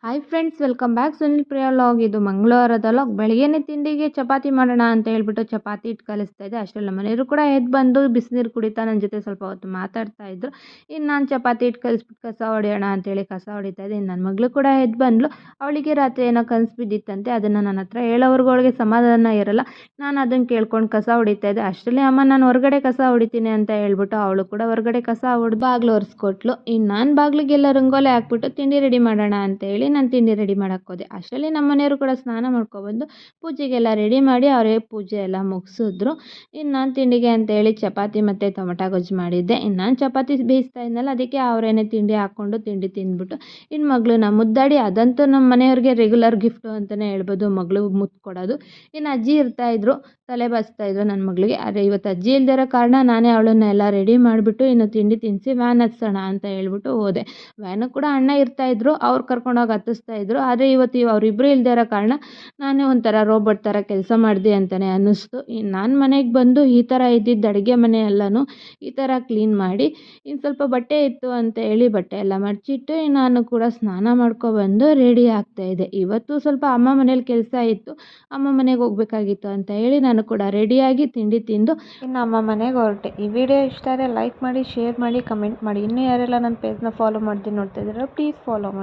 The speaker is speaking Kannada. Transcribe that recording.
Hi friends, welcome back. Sunil Priya vlog. ಇದು ಮಂಗಳವಾರದ ವ್ಲಾಗ್. ಬೆಳಗ್ಗೆನೇ ತಿಂಡಿಗೆ ಚಪಾತಿ ಮಾಡೋಣ ಅಂತ ಹೇಳ್ಬಿಟ್ಟು ಚಪಾತಿ ಹಿಟ್ಟು ಕಲಿಸ್ತಾ ಇದ್ದೆ. ಅಷ್ಟರಲ್ಲಿ ನಮ್ಮ ಮನೆಯವರು ಕೂಡ ಎದ್ದು ಬಂದು ಬಿಸಿನೀರು ಕುಡಿತಾ ನನ್ನ ಜೊತೆ ಸ್ವಲ್ಪ ಹೊತ್ತು ಮಾತಾಡ್ತಾ ಇದ್ರು. ಇನ್ನು ನಾನು ಚಪಾತಿ ಹಿಟ್ಟು ಕಲಿಸ್ಬಿಟ್ಟು ಕಸ ಹೊಡೆಯೋಣ ಅಂತೇಳಿ ಕಸ ಹೊಡಿತಾ ಇದ್ದೆ. ಇನ್ನು ನನ್ನ ಮಗಳು ಕೂಡ ಎದ್ದು ಬಂದ್ಲು. ಅವಳಿಗೆ ರಾತ್ರಿ ಏನೋ ಕನಸು ಬಿದ್ದಿತ್ತಂತೆ. ಅದನ್ನು ನನ್ನ ಹತ್ರ ಹೇಳೋವರೆಗೂ ಅವಳಿಗೆ ಸಮಾಧಾನ ಇರಲ್ಲ. ನಾನು ಅದನ್ನು ಕೇಳ್ಕೊಂಡು ಕಸ ಹೊಡಿತಾ ಇದ್ದೆ. ಅಷ್ಟರಲ್ಲಿ ಅಮ್ಮ ನಾನು ಹೊರಗಡೆ ಕಸ ಹೊಡಿತೀನಿ ಅಂತ ಹೇಳ್ಬಿಟ್ಟು ಅವಳು ಕೂಡ ಹೊರಗಡೆ ಕಸ ಹೊಡೆದು ಬಾಗಿಲು ಒರೆಸ್ಕೊಟ್ಲು. ಇನ್ನು ನಾನು ಬಾಗಿಲಿಗೆಲ್ಲ ರಂಗೋಲಿ ಹಾಕ್ಬಿಟ್ಟು ತಿಂಡಿ ರೆಡಿ ಮಾಡೋಣ ಅಂತ ಹೇಳಿ ನಾನು ತಿಂಡಿ ರೆಡಿ ಮಾಡೋಕ್ಕೆ ಹೋದೆ. ಅಷ್ಟರಲ್ಲಿ ನಮ್ಮ ಮನೆಯವರು ಕೂಡ ಸ್ನಾನ ಮಾಡ್ಕೊಬಂದು ಪೂಜೆಗೆಲ್ಲ ರೆಡಿ ಮಾಡಿ ಅವರೇ ಪೂಜೆ ಎಲ್ಲ ಮುಗಿಸಿದ್ರು. ಇನ್ನು ನಾನು ತಿಂಡಿಗೆ ಅಂತೇಳಿ ಚಪಾತಿ ಮತ್ತು ಟೊಮಟೊ ಗೊಜ್ಜು ಮಾಡಿದ್ದೆ. ಇನ್ನು ನಾನು ಚಪಾತಿ ಬೇಯಿಸ್ತಾ ಇದ್ನಲ್ಲ, ಅದಕ್ಕೆ ಅವರೇನೆ ತಿಂಡಿ ಹಾಕ್ಕೊಂಡು ತಿಂಡಿ ತಿಂದ್ಬಿಟ್ಟು ಇನ್ನು ಮಗಳನ್ನ ಮುದ್ದಾಡಿ, ಅದಂತೂ ನಮ್ಮ ಮನೆಯವ್ರಿಗೆ ರೆಗ್ಯುಲರ್ ಗಿಫ್ಟು ಅಂತಲೇ ಹೇಳ್ಬೋದು, ಮಗಳು ಮುತ್ತು ಕೊಡೋದು. ಇನ್ನು ಅಜ್ಜಿ ಇರ್ತಾಯಿದ್ರು, ತಲೆ ಬಾಚ್ತಾಯಿದ್ರು ನನ್ನ ಮಗಳಿಗೆ. ಆದರೆ ಇವತ್ತು ಅಜ್ಜಿ ಇಲ್ದಿರೋ ಕಾರಣ ನಾನೇ ಅವಳನ್ನೆಲ್ಲ ರೆಡಿ ಮಾಡಿಬಿಟ್ಟು ಇನ್ನು ತಿಂಡಿ ತಿನ್ನಿಸಿ ವ್ಯಾನ್ ಹತ್ಸೋಣ ಅಂತ ಹೇಳ್ಬಿಟ್ಟು ಹೋದೆ. ವ್ಯಾನು ಕೂಡ ಅಣ್ಣ ಇರ್ತಾಯಿದ್ರು, ಅವ್ರು ಕರ್ಕೊಂಡೋಗಿ ಹತ್ತಿಸ್ತಾ ಇದ್ರು. ಆದರೆ ಇವತ್ತು ಅವರಿಬ್ಬರು ಇಲ್ಲದೇ ಇರೋ ಕಾರಣ ನಾನೇ ಒಂಥರ ರೋಬೋಟ್ ಥರ ಕೆಲಸ ಮಾಡಿದೆ ಅಂತಲೇ ಅನ್ನಿಸ್ತು. ಇನ್ನು ನಾನು ಮನೆಗೆ ಬಂದು ಈ ಥರ ಇದ್ದಿದ್ದು ಅಡುಗೆ ಮನೆ ಎಲ್ಲನೂ ಈ ಥರ ಕ್ಲೀನ್ ಮಾಡಿ, ಇನ್ನು ಸ್ವಲ್ಪ ಬಟ್ಟೆ ಇತ್ತು ಅಂತ ಹೇಳಿ ಬಟ್ಟೆ ಎಲ್ಲ ಮಡಚಿಟ್ಟು ನಾನು ಕೂಡ ಸ್ನಾನ ಮಾಡ್ಕೊಬಂದು ರೆಡಿ ಆಗ್ತಾಯಿದ್ದೆ. ಇವತ್ತು ಸ್ವಲ್ಪ ಅಮ್ಮ ಮನೇಲಿ ಕೆಲಸ ಇತ್ತು, ಅಮ್ಮ ಮನೆಗೆ ಹೋಗ್ಬೇಕಾಗಿತ್ತು ಅಂತ ಹೇಳಿ ನಾನು ಕೂಡ ರೆಡಿಯಾಗಿ ತಿಂಡಿ ತಿಂದು ಇನ್ನು ಅಮ್ಮ ಮನೆಗೆ ಹೊರಟೆ. ಈ ವಿಡಿಯೋ ಇಷ್ಟ ಆದರೆ ಲೈಕ್ ಮಾಡಿ, ಶೇರ್ ಮಾಡಿ, ಕಮೆಂಟ್ ಮಾಡಿ. ಇನ್ನೂ ಯಾರೆಲ್ಲ ನನ್ನ ಪೇಜ್ನ ಫಾಲೋ ಮಾಡ್ತೀನಿ ನೋಡ್ತಾ ಇದ್ದೀರಾ, ಪ್ಲೀಸ್ ಫಾಲೋ ಮಾಡಿ.